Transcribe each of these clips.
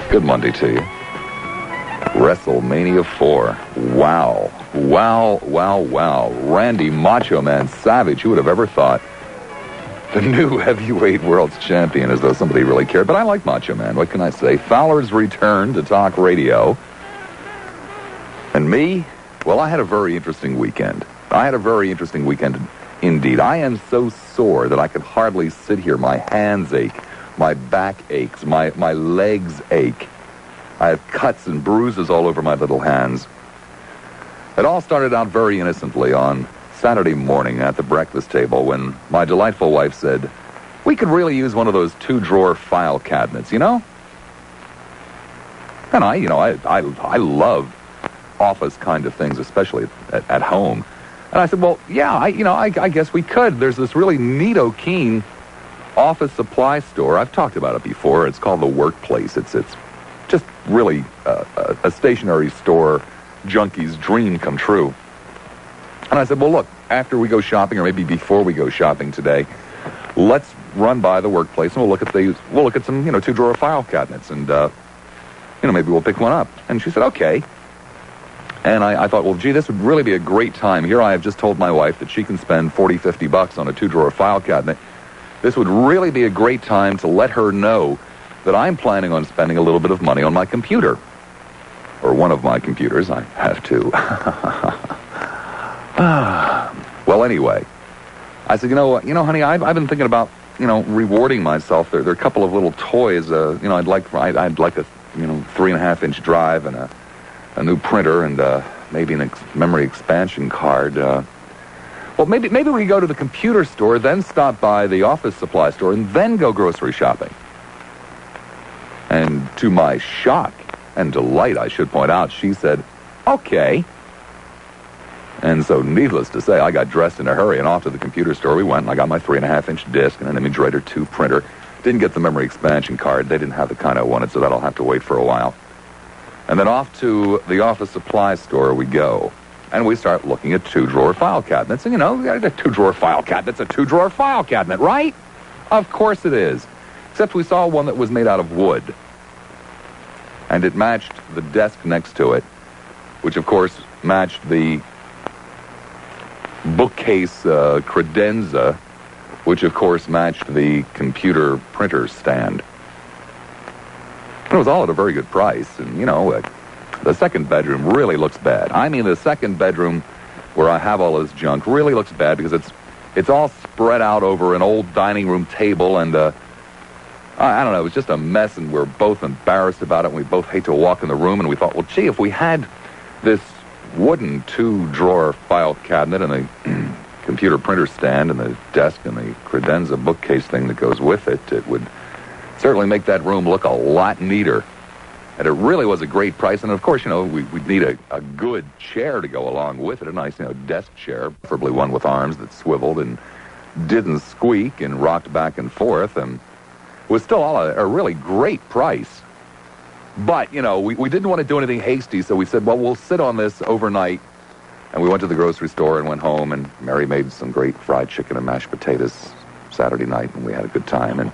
Good Monday to you. WrestleMania 4. Wow. Wow, wow, wow. Randy Macho Man Savage, who would have ever thought the new heavyweight world's champion, as though somebody really cared. But I like Macho Man. What can I say? Fowler's return to talk radio. And me? Well, I had a very interesting weekend. Indeed. I am so sore that I could hardly sit here. My hands ache. My back aches. My legs ache. I have cuts and bruises all over my little hands. It all started out very innocently on Saturday morning at the breakfast table when my delightful wife said, we could really use one of those two-drawer file cabinets, you know? And I love office kind of things, especially at home. And I said, well, yeah, I guess we could. There's this really neato keen office supply store. I've talked about it before. It's called The Workplace. It's just really a stationery store junkie's dream come true. And I said, well, look, after we go shopping, or maybe before we go shopping today, let's run by The Workplace and we'll look at some, two-drawer file cabinets, and maybe we'll pick one up. And she said, okay. And I thought, well, gee, this would really be a great time. Here I have just told my wife that she can spend $40-50 on a two-drawer file cabinet. This would really be a great time to let her know that I'm planning on spending a little bit of money on my computer. Or one of my computers. I have two. Well, anyway, I said, honey, I've been thinking about, rewarding myself. There are a couple of little toys. I'd like a 3.5-inch drive and a new printer and maybe a memory expansion card. Well, maybe we could go to the computer store, then stop by the office supply store, and then go grocery shopping. And to my shock and delight, I should point out, she said, okay. And so, needless to say, I got dressed in a hurry and off to the computer store we went, and I got my 3.5-inch disc and an Image Writer 2 printer. Didn't get the memory expansion card. They didn't have the kind I wanted, so that'll have to wait for a while. And then off to the office supply store we go. And we start looking at two-drawer file cabinets. And, a two-drawer file cabinet's a two-drawer file cabinet, right? Of course it is. Except we saw one that was made out of wood. And it matched the desk next to it, which, of course, matched the bookcase credenza, which, of course, matched the computer printer stand. And it was all at a very good price. And, the second bedroom really looks bad. I mean, the second bedroom where I have all this junk really looks bad because it's all spread out over an old dining room table, and I don't know, it was just a mess, and we're both embarrassed about it, and we both hate to walk in the room, and we thought, well, gee, if we had this wooden two-drawer file cabinet and a computer printer stand and the desk and the credenza bookcase thing that goes with it, it would certainly make that room look a lot neater. And it really was a great price. And, of course, we'd need a good chair to go along with it, a nice, desk chair, preferably one with arms that swiveled and didn't squeak and rocked back and forth. And it was still all a really great price. But, we didn't want to do anything hasty, so we said, well, we'll sit on this overnight. And we went to the grocery store and went home, and Mary made some great fried chicken and mashed potatoes Saturday night, and we had a good time and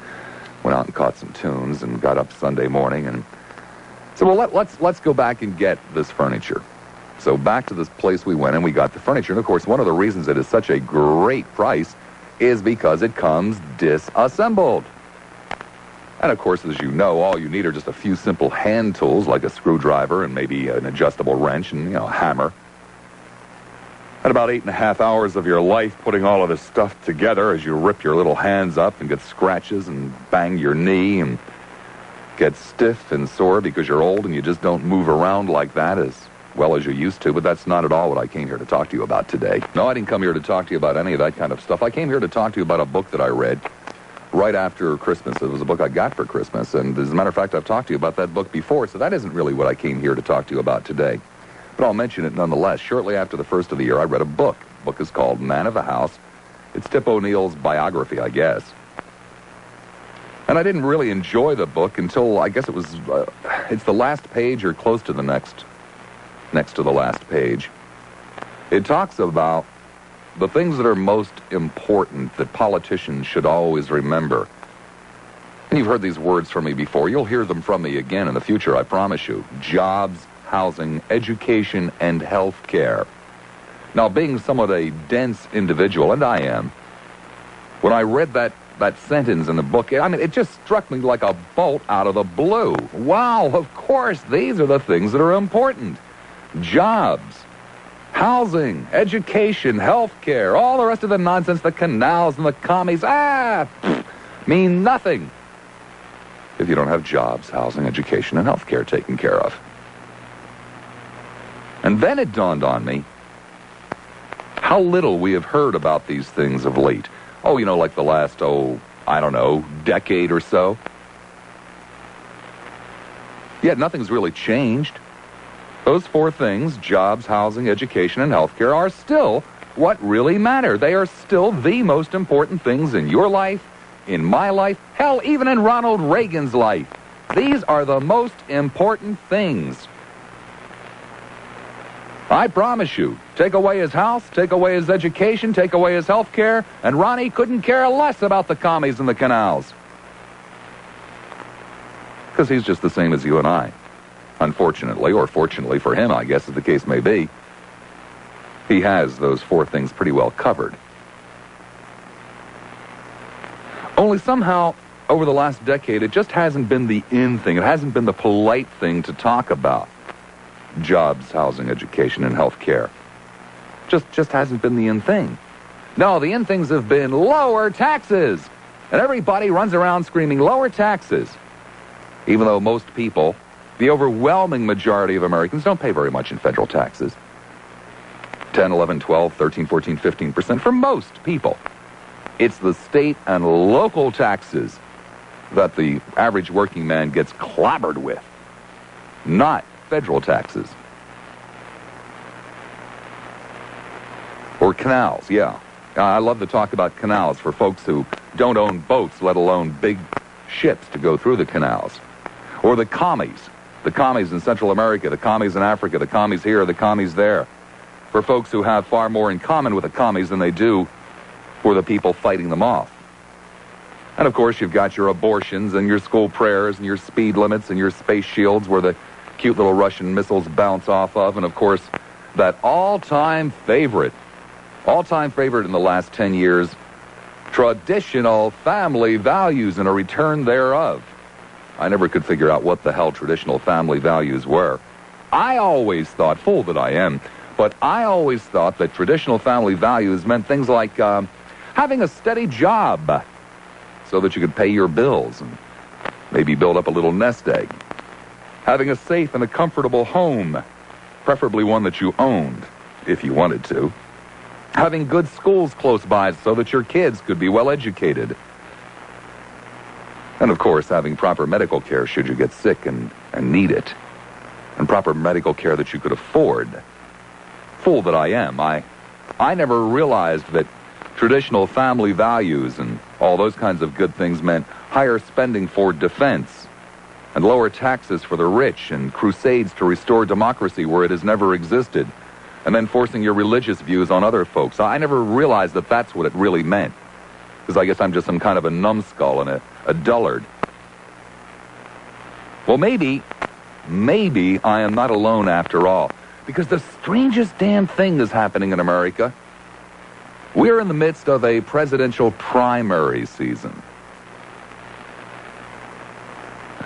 went out and caught some tunes and got up Sunday morning and so, well, let's go back and get this furniture. So back to this place we went, and we got the furniture. And, of course, one of the reasons it is such a great price is because it comes disassembled. And, of course, as you know, all you need are just a few simple hand tools like a screwdriver and maybe an adjustable wrench and, a hammer. And about 8.5 hours of your life putting all of this stuff together as you rip your little hands up and get scratches and bang your knee and get stiff and sore because you're old and you just don't move around like that as well as you used to. But that's not at all what I came here to talk to you about today. No, I didn't come here to talk to you about any of that kind of stuff. I came here to talk to you about a book that I read right after Christmas. It was a book I got for Christmas. And as a matter of fact, I've talked to you about that book before, so that isn't really what I came here to talk to you about today. But I'll mention it nonetheless. Shortly after the first of the year, I read a book. The book is called Man of the House. It's Tip O'Neill's biography, I guess. And I didn't really enjoy the book until, I guess it's the last page or close to the next to the last page. It talks about the things that are most important that politicians should always remember. And you've heard these words from me before. You'll hear them from me again in the future, I promise you. Jobs, housing, education, and health care. Now, being somewhat a dense individual, and I am, when I read that sentence in the book, I mean, it just struck me like a bolt out of the blue. Wow, of course, these are the things that are important. Jobs, housing, education, health care, all the rest of the nonsense, the canals and the commies, mean nothing if you don't have jobs, housing, education, and health care taken care of. And then it dawned on me how little we have heard about these things of late. Oh, you know, like the last, decade or so. Yet nothing's really changed. Those four things, jobs, housing, education, and health care, are still what really matter. They are still the most important things in your life, in my life, hell, even in Ronald Reagan's life. These are the most important things. I promise you, take away his house, take away his education, take away his health care, and Ronnie couldn't care less about the commies and the canals. Because he's just the same as you and I. Unfortunately, or fortunately for him, I guess as the case may be, he has those four things pretty well covered. Only somehow, over the last decade, it just hasn't been the in thing. It hasn't been the polite thing to talk about. Jobs, housing, education, and health care. Just hasn't been the in thing. No, the in things have been lower taxes. And everybody runs around screaming, lower taxes. Even though most people, the overwhelming majority of Americans, don't pay very much in federal taxes. 10, 11, 12, 13, 14, 15% for most people. It's the state and local taxes that the average working man gets clobbered with, not federal taxes. Or canals, yeah. I love to talk about canals for folks who don't own boats, let alone big ships to go through the canals. Or the commies in Central America, the commies in Africa, the commies here, the commies there. For folks who have far more in common with the commies than they do for the people fighting them off. And of course, you've got your abortions and your school prayers and your speed limits and your space shields where the cute little Russian missiles bounce off of. And of course, that all-time favorite in the last 10 years, traditional family values and a return thereof. I never could figure out what the hell traditional family values were. I always thought, fool that I am, but I always thought that traditional family values meant things like having a steady job so that you could pay your bills and maybe build up a little nest egg. Having a safe and a comfortable home, preferably one that you owned, if you wanted to. Having good schools close by so that your kids could be well educated. And of course, having proper medical care should you get sick and need it. And proper medical care that you could afford. Fool that I am. I never realized that traditional family values and all those kinds of good things meant higher spending for defense and lower taxes for the rich and crusades to restore democracy where it has never existed, and then forcing your religious views on other folks. I never realized that that's what it really meant, because I guess I'm just some kind of a numbskull and a dullard. Well, maybe I am not alone after all, because the strangest damn thing is happening in America. We're in the midst of a presidential primary season.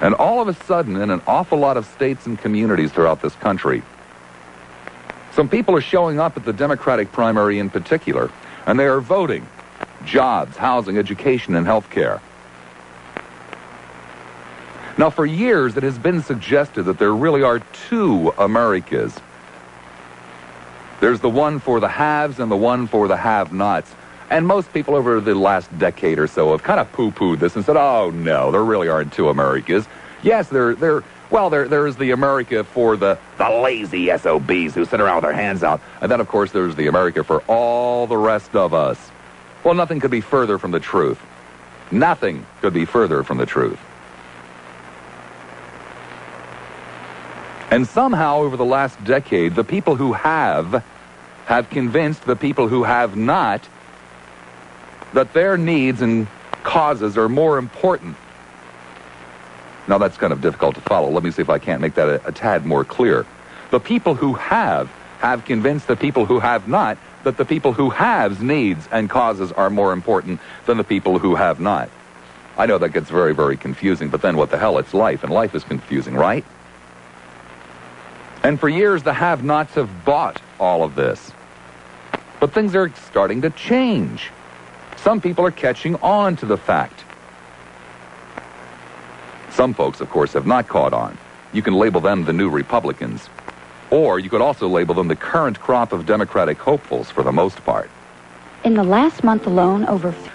And all of a sudden, in an awful lot of states and communities throughout this country, some people are showing up at the Democratic primary in particular, and they are voting jobs, housing, education, and health care. Now, for years, it has been suggested that there really are two Americas. There's the one for the haves and the one for the have-nots. And most people over the last decade or so have kind of poo-pooed this and said, oh, no, there really aren't two Americas. Yes, there is the America for the lazy SOBs who sit around with their hands out. And then, of course, there's the America for all the rest of us. Well, nothing could be further from the truth. Nothing could be further from the truth. And somehow, over the last decade, the people who have convinced the people who have not that their needs and causes are more important Now, that's kind of difficult to follow. Let me see if I can't make that a tad more clear. The people who have convinced the people who have not that the people who have's needs and causes are more important than the people who have not. I know that gets very, very confusing, but then what the hell? It's life, and life is confusing, right? And for years, the have-nots have bought all of this. But things are starting to change. Some people are catching on to the fact. Some folks, of course, have not caught on. You can label them the new Republicans. Or you could also label them the current crop of Democratic hopefuls for the most part. In the last month alone,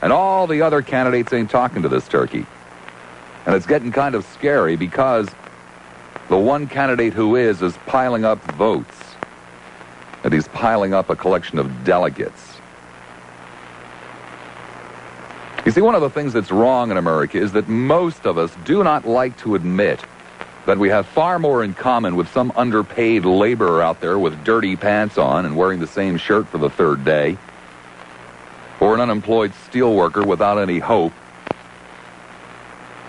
And all the other candidates ain't talking to this turkey. And it's getting kind of scary because the one candidate who is piling up votes. And he's piling up a collection of delegates. You see, one of the things that's wrong in America is that most of us do not like to admit that we have far more in common with some underpaid laborer out there with dirty pants on and wearing the same shirt for the third day, or an unemployed steelworker without any hope,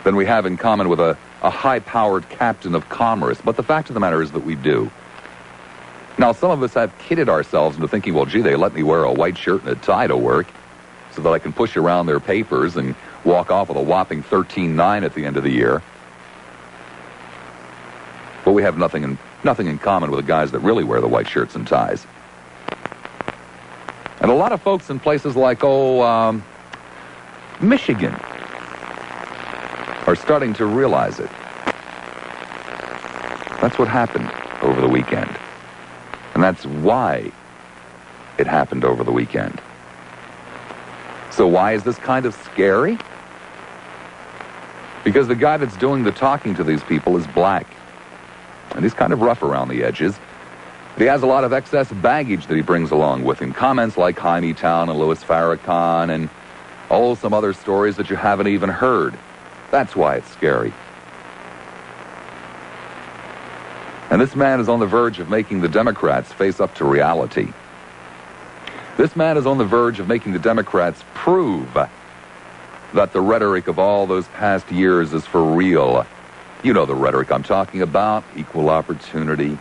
than we have in common with a high-powered captain of commerce. But the fact of the matter is that we do. Now, some of us have kidded ourselves into thinking, well, gee, they let me wear a white shirt and a tie to work so that I can push around their papers and walk off with a whopping 13.9 at the end of the year. But we have nothing in common with the guys that really wear the white shirts and ties. And a lot of folks in places like, Michigan are starting to realize it. That's what happened over the weekend. And that's why it happened over the weekend. So why is this kind of scary? Because the guy that's doing the talking to these people is black. And he's kind of rough around the edges. But he has a lot of excess baggage that he brings along with him. Comments like Hymietown and Louis Farrakhan and some other stories that you haven't even heard. That's why it's scary. And this man is on the verge of making the Democrats face up to reality. This man is on the verge of making the Democrats prove that the rhetoric of all those past years is for real. You know the rhetoric I'm talking about, equal opportunity,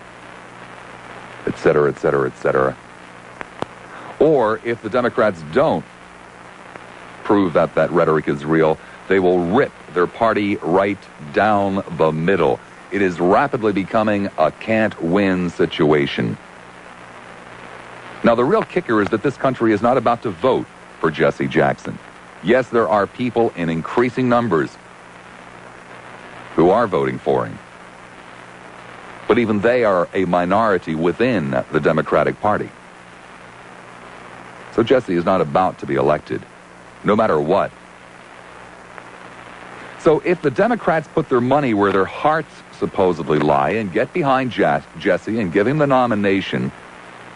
etc., etc., etc. Or if the Democrats don't prove that that rhetoric is real, they will rip their party right down the middle. It is rapidly becoming a can't-win situation. Now, the real kicker is that this country is not about to vote for Jesse Jackson. Yes, there are people in increasing numbers who are voting for him. But even they are a minority within the Democratic Party. So Jesse is not about to be elected, no matter what. So if the Democrats put their money where their hearts supposedly lie and get behind Jesse and give him the nomination,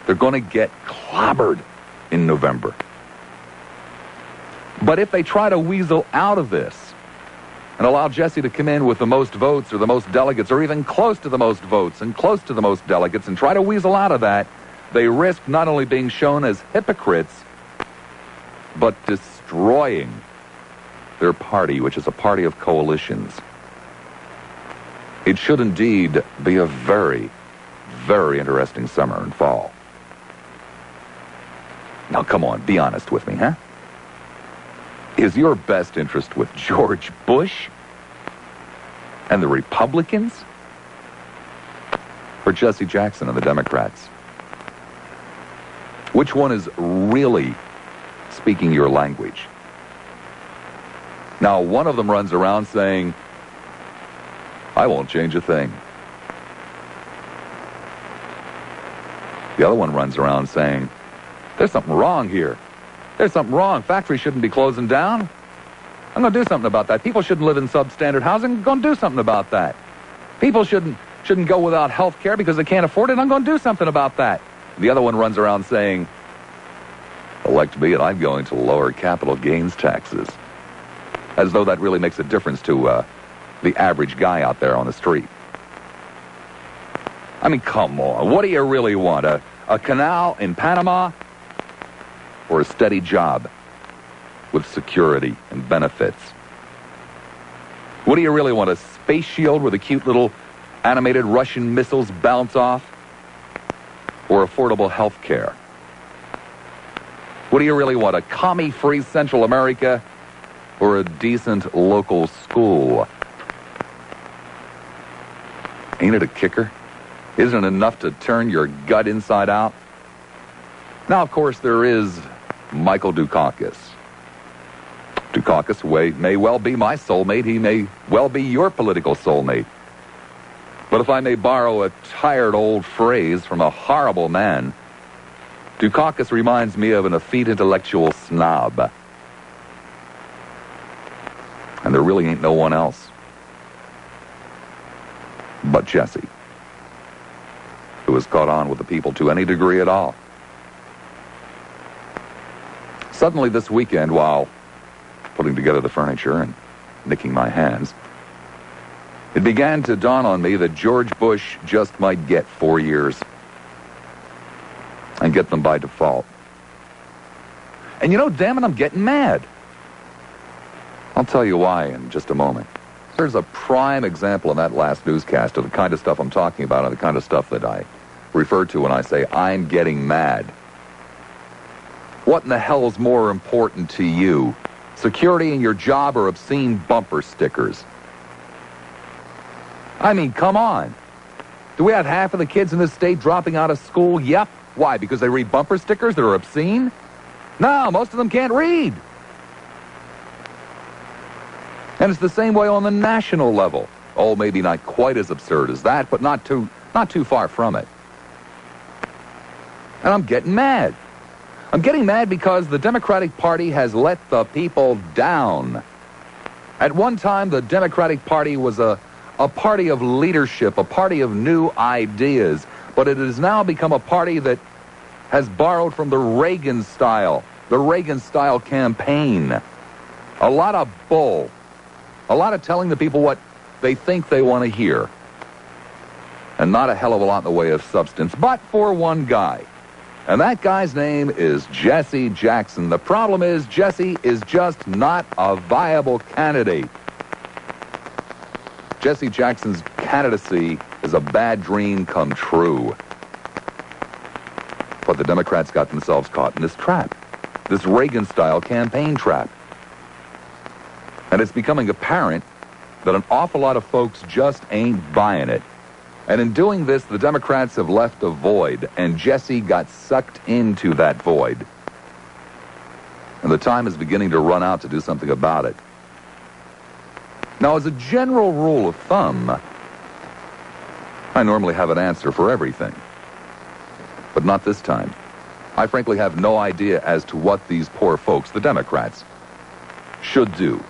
they're going to get clobbered in November. But if they try to weasel out of this and allow Jesse to come in with the most votes or the most delegates or even close to the most votes and close to the most delegates and try to weasel out of that, they risk not only being shown as hypocrites, but destroying their party, which is a party of coalitions. It should indeed be a very, very interesting summer and fall. Now, come on, be honest with me, huh? Is your best interest with George Bush and the Republicans or Jesse Jackson and the Democrats? Which one is really speaking your language? Now, one of them runs around saying, I won't change a thing. The other one runs around saying, there's something wrong here. There's something wrong. Factories shouldn't be closing down. I'm going to do something about that. People shouldn't live in substandard housing. I'm going to do something about that. People shouldn't go without health care because they can't afford it. I'm going to do something about that. The other one runs around saying, elect me and I'm going to lower capital gains taxes. As though that really makes a difference to the average guy out there on the street. I mean, come on. What do you really want? A canal in Panama? Or a steady job with security and benefits? What do you really want, a face shield where the cute little animated Russian missiles bounce off? Or affordable health care? What do you really want, a commie-free Central America or a decent local school? Ain't it a kicker? Isn't it enough to turn your gut inside out? Now, of course, there is Michael Dukakis. Dukakis may well be my soulmate. He may well be your political soulmate. But if I may borrow a tired old phrase from a horrible man, Dukakis reminds me of an effete intellectual snob. And there really ain't no one else but Jesse, who has caught on with the people to any degree at all. Suddenly this weekend, while putting together the furniture and nicking my hands, it began to dawn on me that George Bush just might get 4 years. And get them by default. And you know, damn it, I'm getting mad. I'll tell you why in just a moment. There's a prime example in that last newscast of the kind of stuff I'm talking about and the kind of stuff that I refer to when I say I'm getting mad. What in the hell is more important to you? Security in your job or obscene bumper stickers? I mean, come on. Do we have half of the kids in this state dropping out of school? Yep. Why? Because they read bumper stickers that are obscene? No, most of them can't read. And it's the same way on the national level. Oh, maybe not quite as absurd as that, but not too far from it. And I'm getting mad. I'm getting mad because the Democratic Party has let the people down. At one time, the Democratic Party was a party of leadership, a party of new ideas. But it has now become a party that has borrowed from the Reagan style campaign. A lot of bull. A lot of telling the people what they think they want to hear. And not a hell of a lot in the way of substance, but for one guy. And that guy's name is Jesse Jackson. The problem is Jesse is just not a viable candidate. Jesse Jackson's candidacy is a bad dream come true. But the Democrats got themselves caught in this trap, this Reagan-style campaign trap. And it's becoming apparent that an awful lot of folks just ain't buying it. And in doing this, the Democrats have left a void, and Jesse got sucked into that void. And the time is beginning to run out to do something about it. Now, as a general rule of thumb, I normally have an answer for everything. But not this time. I frankly have no idea as to what these poor folks, the Democrats, should do.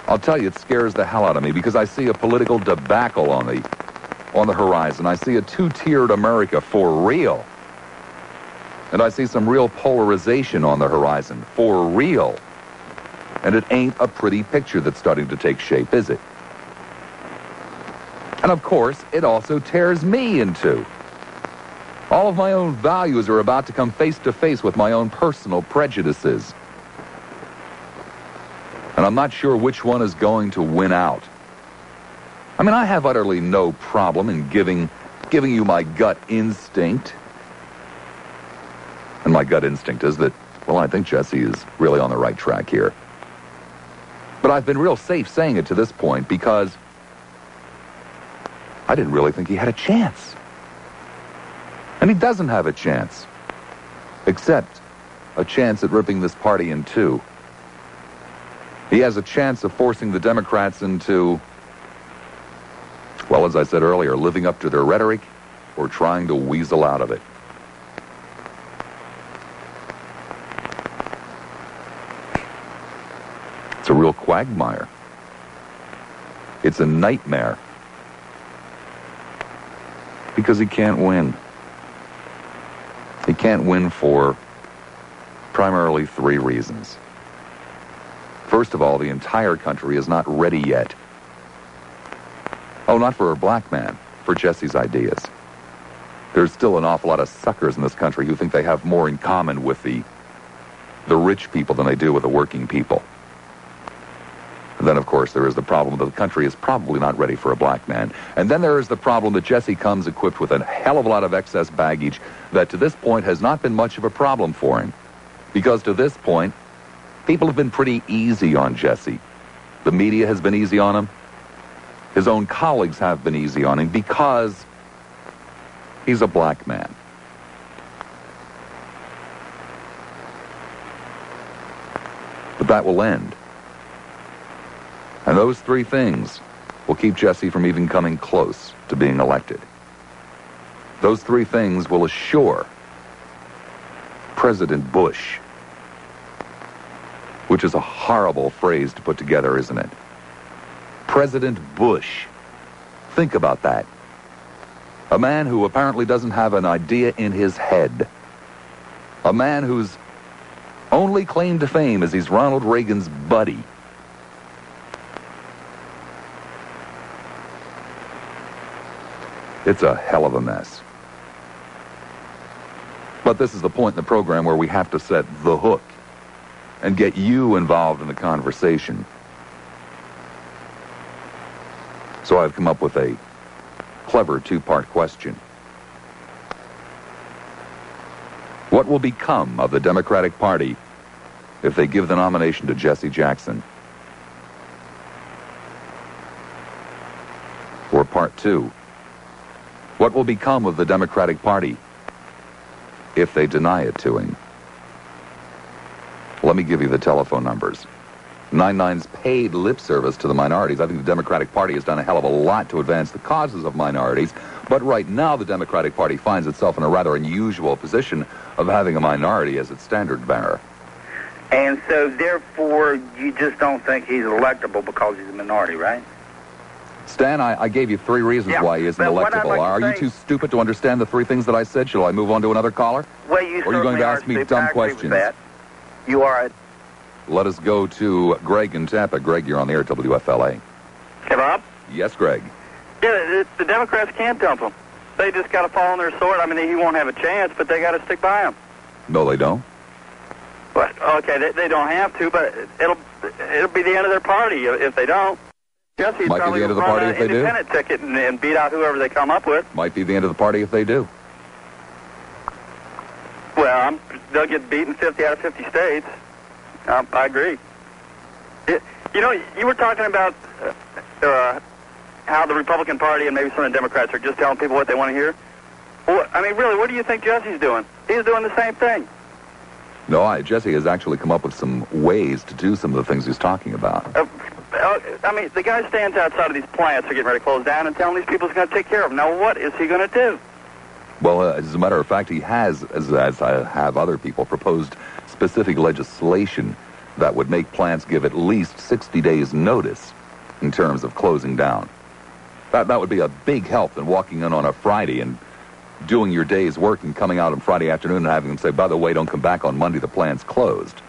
I'll tell you, it scares the hell out of me because I see a political debacle on the horizon. I see a two-tiered America for real. And I see some real polarization on the horizon for real. And it ain't a pretty picture that's starting to take shape, is it? And of course, it also tears me in two. All of my own values are about to come face to face with my own personal prejudices. And I'm not sure which one is going to win out. I mean, I have utterly no problem in giving you my gut instinct. And my gut instinct is that, well, I think Jesse is really on the right track here. But I've been real safe saying it to this point because I didn't really think he had a chance. And he doesn't have a chance. Except a chance at ripping this party in two. He has a chance of forcing the Democrats into, well, as I said earlier, living up to their rhetoric or trying to weasel out of it. It's a real quagmire. It's a nightmare. Because he can't win. He can't win for primarily three reasons. First of all, the entire country is not ready yet. Oh, not for a black man, for Jesse's ideas. There's still an awful lot of suckers in this country who think they have more in common with the rich people than they do with the working people. And then, of course, there is the problem that the country is probably not ready for a black man. And then there is the problem that Jesse comes equipped with a hell of a lot of excess baggage that to this point has not been much of a problem for him. Because to this point, people have been pretty easy on Jesse. The media has been easy on him. His own colleagues have been easy on him because he's a black man. But that will end. And those three things will keep Jesse from even coming close to being elected. Those three things will assure President Bush, which is a horrible phrase to put together, isn't it? President Bush. Think about that. A man who apparently doesn't have an idea in his head. A man whose only claim to fame is he's Ronald Reagan's buddy. It's a hell of a mess. But this is the point in the program where we have to set the hook and get you involved in the conversation. So I've come up with a clever two-part question. What will become of the Democratic Party if they give the nomination to Jesse Jackson? Or part two, what will become of the Democratic Party if they deny it to him? Let me give you the telephone numbers. 99's paid lip service to the minorities. I think the Democratic Party has done a hell of a lot to advance the causes of minorities, but right now the Democratic Party finds itself in a rather unusual position of having a minority as its standard bearer. And so, therefore, you just don't think he's electable because he's a minority, right? Stan, I gave you three reasons why he isn't electable. Are you too stupid to understand the three things that I said? Shall I move on to another caller? Well, you or are you going to ask me dumb questions? You are. Let us go to Greg in Tampa. Greg, you're on the air, WFLA. Hey, Bob? Yes, Greg. Yeah, the Democrats can't dump him. They just got to fall on their sword. I mean, he won't have a chance, but they got to stick by him. No, they don't. But okay, they don't have to, but it'll be the end of their party if they don't. Jesse's might be the end of the party if they do. Independent ticket and beat out whoever they come up with. Might be the end of the party if they do. Well, they'll get beaten 50 out of 50 states. I agree. You know, you were talking about how the Republican Party and maybe some of the Democrats are just telling people what they want to hear. Well, I mean, really, what do you think Jesse's doing? He's doing the same thing. No, Jesse has actually come up with some ways to do some of the things he's talking about. I mean, the guy stands outside of these plants that are getting ready to close down and telling these people he's going to take care of them. Now, what is he going to do? Well, as a matter of fact, he has, as I have other people, proposed specific legislation that would make plants give at least 60 days notice in terms of closing down. That would be a big help than walking in on a Friday and doing your day's work and coming out on Friday afternoon and having them say, by the way, don't come back on Monday, the plant's closed.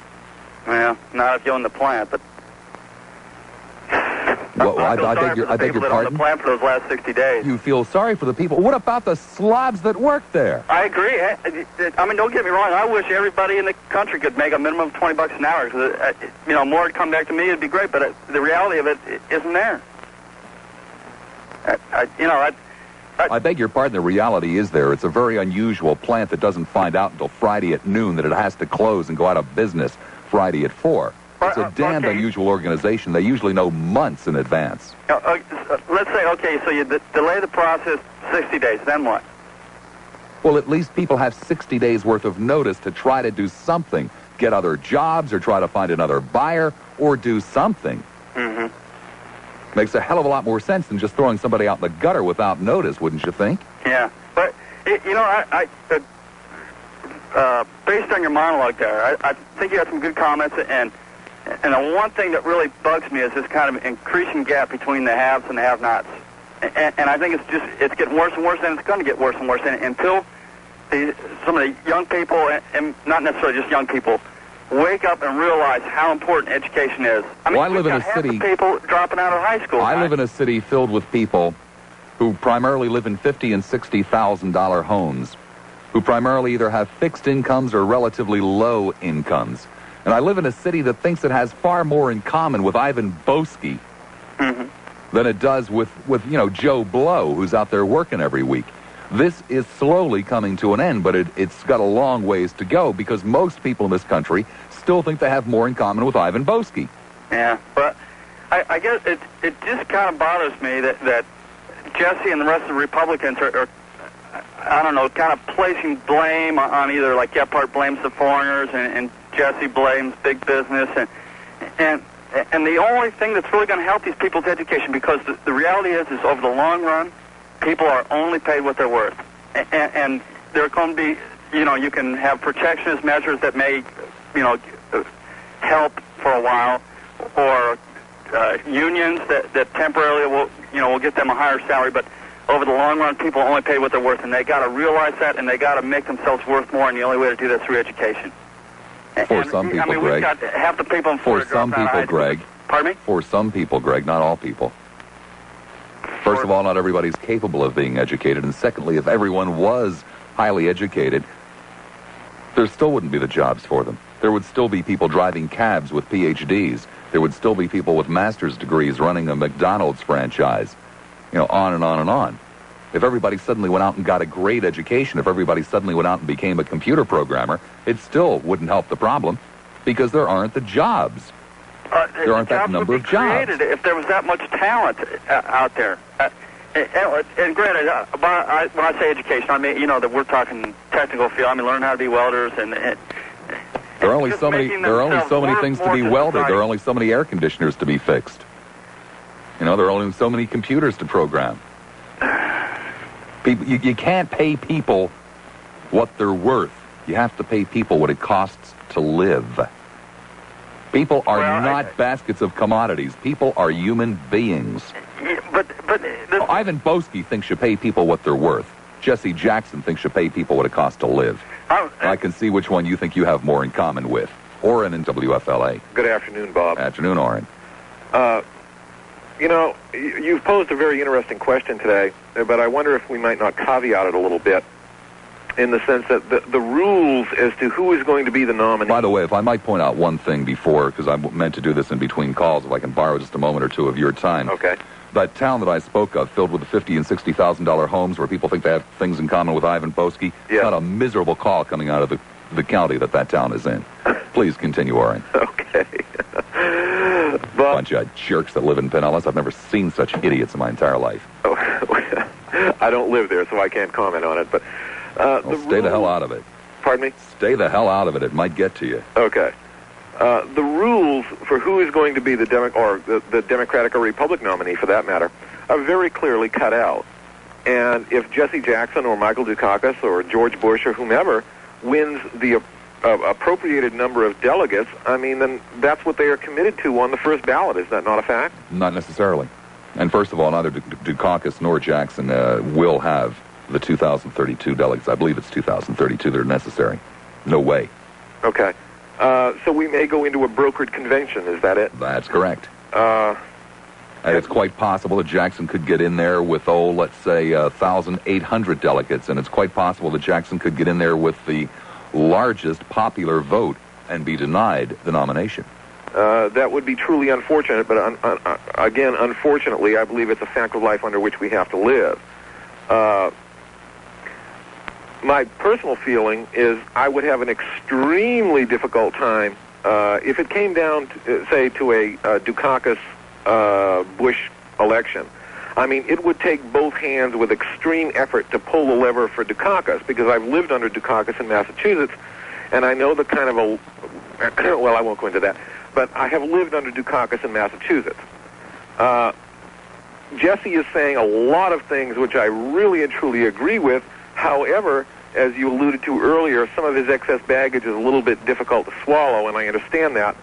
Well, not if you own the plant, but... Well, I beg your pardon? On the plant for those last 60 days. You feel sorry for the people. What about the slobs that work there? I agree. I mean, don't get me wrong. I wish everybody in the country could make a minimum of $20 an hour. Cause you know, more would come back to me, it'd be great, but the reality of it isn't there. I beg your pardon, the reality is there. It's a very unusual plant that doesn't find out until Friday at noon that it has to close and go out of business Friday at 4. It's a damned unusual organization. They usually know months in advance. Let's say, okay, so you delay the process 60 days, then what? Well, at least people have 60 days worth of notice to try to do something. Get other jobs or try to find another buyer or do something. Mm-hmm. Makes a hell of a lot more sense than just throwing somebody out in the gutter without notice, wouldn't you think? Yeah, but, you know, based on your monologue there, I think you had some good comments, and the one thing that really bugs me is this kind of increasing gap between the haves and the have-nots. And I think it's getting worse and worse, and it's going to get worse and worse until some of the young people, and not necessarily just young people, wake up and realize how important education is. I mean, I live in a half city. The people dropping out of high school. I live in a city filled with people who primarily live in $50,000 and $60,000 homes, who primarily either have fixed incomes or relatively low incomes. And I live in a city that thinks it has far more in common with Ivan Boesky than it does with Joe Blow, who's out there working every week. This is slowly coming to an end, but it's got a long ways to go because most people in this country still think they have more in common with Ivan Boesky. Yeah, but I guess it just kind of bothers me that Jesse and the rest of the Republicans are I don't know, kind of placing blame on either, like Gephardt blames the foreigners and Jesse blames big business, and the only thing that's really going to help these people's education, because the reality is over the long run, people are only paid what they're worth, and there are going to be, you can have protectionist measures that may, help for a while, or unions that temporarily will get them a higher salary, but over the long run, people only pay what they're worth, and they got to realize that, and they got to make themselves worth more, and the only way to do that is through education. For some people, Greg. We've got half the people in Florida. For some people, Greg. Pardon me? For some people, Greg, not all people. First of all, not everybody's capable of being educated, and secondly, if everyone was highly educated, there still wouldn't be the jobs for them. There would still be people driving cabs with PhDs. There would still be people with master's degrees running a McDonald's franchise. On and on and on. If everybody suddenly went out and got a great education, if everybody suddenly went out and became a computer programmer, it still wouldn't help the problem because there aren't the jobs. There aren't that number of jobs. If there was that much talent out there. And granted, when I say education, I mean, that we're talking technical field. I mean, learn how to be welders and there are only so many things to be welded. There are only so many air conditioners to be fixed. There are only so many computers to program. People, you can't pay people what they're worth. You have to pay people what it costs to live. People are not baskets of commodities. People are human beings. Ivan Boesky thinks you pay people what they're worth. Jesse Jackson thinks you pay people what it costs to live. I can see which one you think you have more in common with. Oren in WFLA. Good afternoon, Bob. Afternoon, Oren. You've posed a very interesting question today, but I wonder if we might not caveat it a little bit in the sense that the rules as to who is going to be the nominee... By the way, if I might point out one thing before, because I meant to do this in between calls, if I can borrow just a moment or two of your time. Okay. That town that I spoke of, filled with the $50,000 and $60,000 homes where people think they have things in common with Ivan Boesky, got a miserable call coming out of the county that town is in. Please continue, Oren. Okay. Bunch of jerks that live in Pinellas. I've never seen such idiots in my entire life. Oh, I don't live there, so I can't comment on it. But stay the hell out of it. Pardon me? Stay the hell out of it. It might get to you. Okay. The rules for who is going to be the Democratic or Republican nominee, for that matter, are very clearly cut out. And if Jesse Jackson or Michael Dukakis or George Bush or whomever wins the appropriated number of delegates, I mean, then that's what they are committed to on the first ballot. Is that not a fact? Not necessarily. And first of all, neither Dukakis nor Jackson will have the 2032 delegates. I believe it's 2032 that are necessary. No way. Okay. So we may go into a brokered convention. Is that it? That's correct. And it's quite possible that Jackson could get in there with, let's say, 1,800 delegates, and it's quite possible that Jackson could get in there with the largest popular vote and be denied the nomination. That would be truly unfortunate, but again, unfortunately, I believe it's a fact of life under which we have to live. My personal feeling is I would have an extremely difficult time if it came down, say, to a Dukakis-Bush election. I mean, it would take both hands with extreme effort to pull the lever for Dukakis, because I've lived under Dukakis in Massachusetts, and I know the kind of well, I won't go into that, but I have lived under Dukakis in Massachusetts. Jesse is saying a lot of things which I really and truly agree with. However, as you alluded to earlier, some of his excess baggage is a little bit difficult to swallow, and I understand that.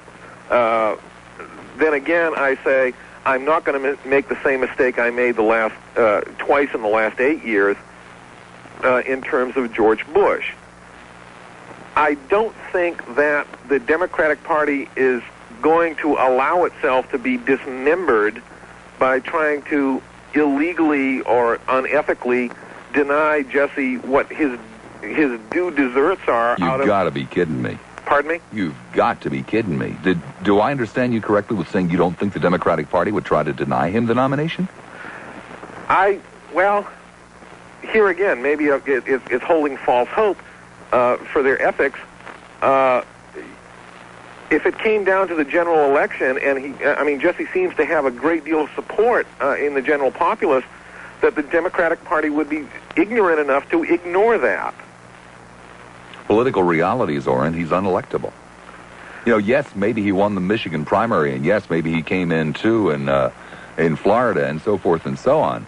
Then again, I say, I'm not going to make the same mistake I made twice in the last 8 years in terms of George Bush. I don't think that the Democratic Party is going to allow itself to be dismembered by trying to illegally or unethically deny Jesse what his due deserts are. You've got to be kidding me. Pardon me? You've got to be kidding me. Do I understand you correctly with saying you don't think the Democratic Party would try to deny him the nomination? Well, here again, maybe it's holding false hope for their ethics. If it came down to the general election, and Jesse seems to have a great deal of support in the general populace, that the Democratic Party would be ignorant enough to ignore that. Political realities, Orrin, he's unelectable. Yes, maybe he won the Michigan primary, and yes, maybe he came in too in Florida and so forth and so on.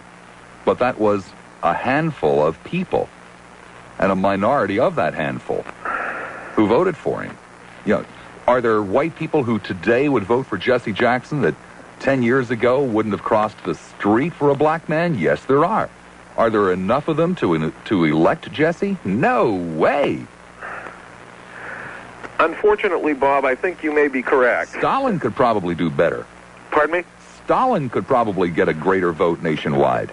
But that was a handful of people, and a minority of that handful who voted for him. Are there white people who today would vote for Jesse Jackson that 10 years ago wouldn't have crossed the street for a black man? Yes, there are. Are there enough of them to elect Jesse? No way. Unfortunately, Bob, I think you may be correct. Stalin could probably do better. Pardon me? Stalin could probably get a greater vote nationwide.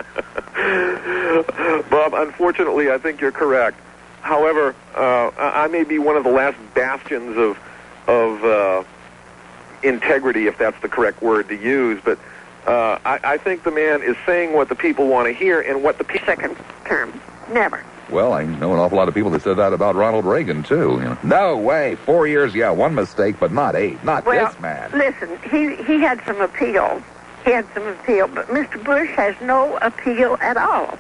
Bob, unfortunately, I think you're correct. However, I may be one of the last bastions of integrity, if that's the correct word to use, but I think the man is saying what the people want to hear and what the second term. Never. Well, I know an awful lot of people that said that about Ronald Reagan, too. No way. 4 years, yeah, one mistake, but not 8. Not this man. Listen, he had some appeal. But Mr. Bush has no appeal at all.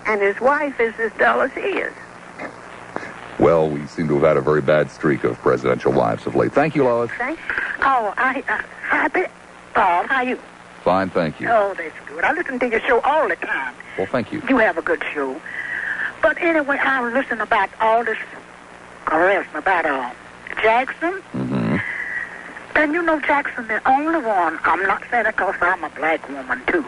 And his wife is as dull as he is. Well, we seem to have had a very bad streak of presidential wives of late. Thank you, Lois. Thanks. Oh, Bob, how are you? Fine, thank you. Oh, that's good. I listen to your show all the time. Well, thank you. You have a good show. But anyway, I was listening about all this harassment about Jackson. Mm-hmm. And Jackson, the only one, I'm not saying it because I'm a black woman, too.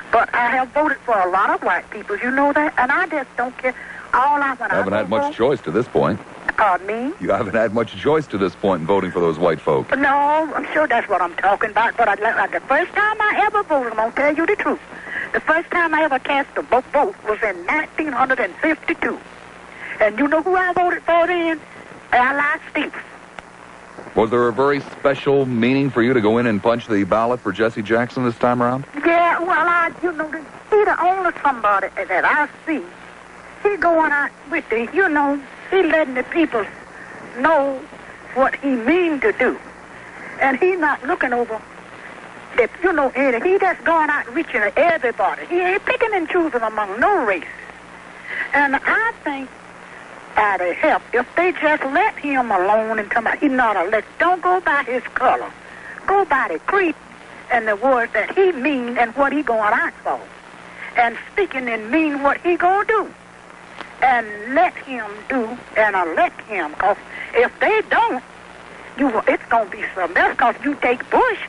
But I have voted for a lot of white people, you know that? And I just don't care. Haven't had much choice to this point. Pardon me? You haven't had much choice to this point in voting for those white folk. No, I'm sure that's what I'm talking about. But the first time I ever voted, I'm going to tell you the truth. The first time I ever cast a vote was in 1952. And you know who I voted for then? Lassiter. Was there a very special meaning for you to go in and punch the ballot for Jesse Jackson this time around? Yeah, well, he's the only somebody that I see. He going out with he letting the people know what he mean to do. And he not looking over that, he just going out reaching at everybody. He ain't picking and choosing among no races. And I think that'd help if they just let him alone and come out. He's not elected. Don't go by his color. Go by the creed and the words that he mean and what he going out for. And speaking and mean what he gonna do. And let him do and elect him. Because if they don't, it's going to be something else. Because you take Bush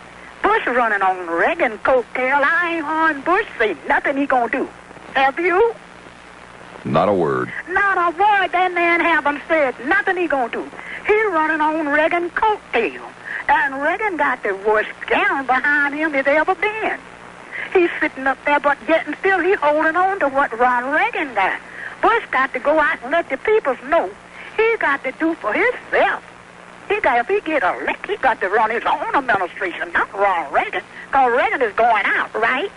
running on Reagan coattail. I ain't on Bush say nothing he going to do. Have you? Not a word. Not a word. That man haven't said nothing he going to do. He running on Reagan coattail. And Reagan got the worst gown behind him there's ever been. He's sitting up there, but yet and still he holding on to what Ronald Reagan got. Bush got to go out and let the people know he got to do for himself. If he get elected, he got to run his own administration, not Ronald Reagan, because Reagan is going out, right?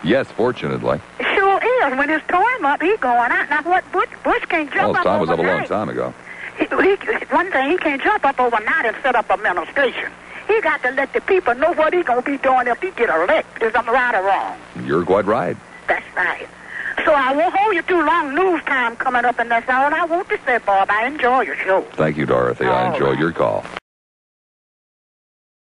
Yes, fortunately. Sure is. When his term up, he's going out. Now, what Bush can't jump up overnight. Well, his time was up a long time ago. One thing, he can't jump up overnight and set up administration. He got to let the people know what he's going to be doing if he get elected. Is I'm right or wrong? You're quite right. That's right. So I won't hold you too long. News time coming up, and that's all I want to say, Bob. I enjoy your show. Thank you, Dorothy. I enjoyed your call.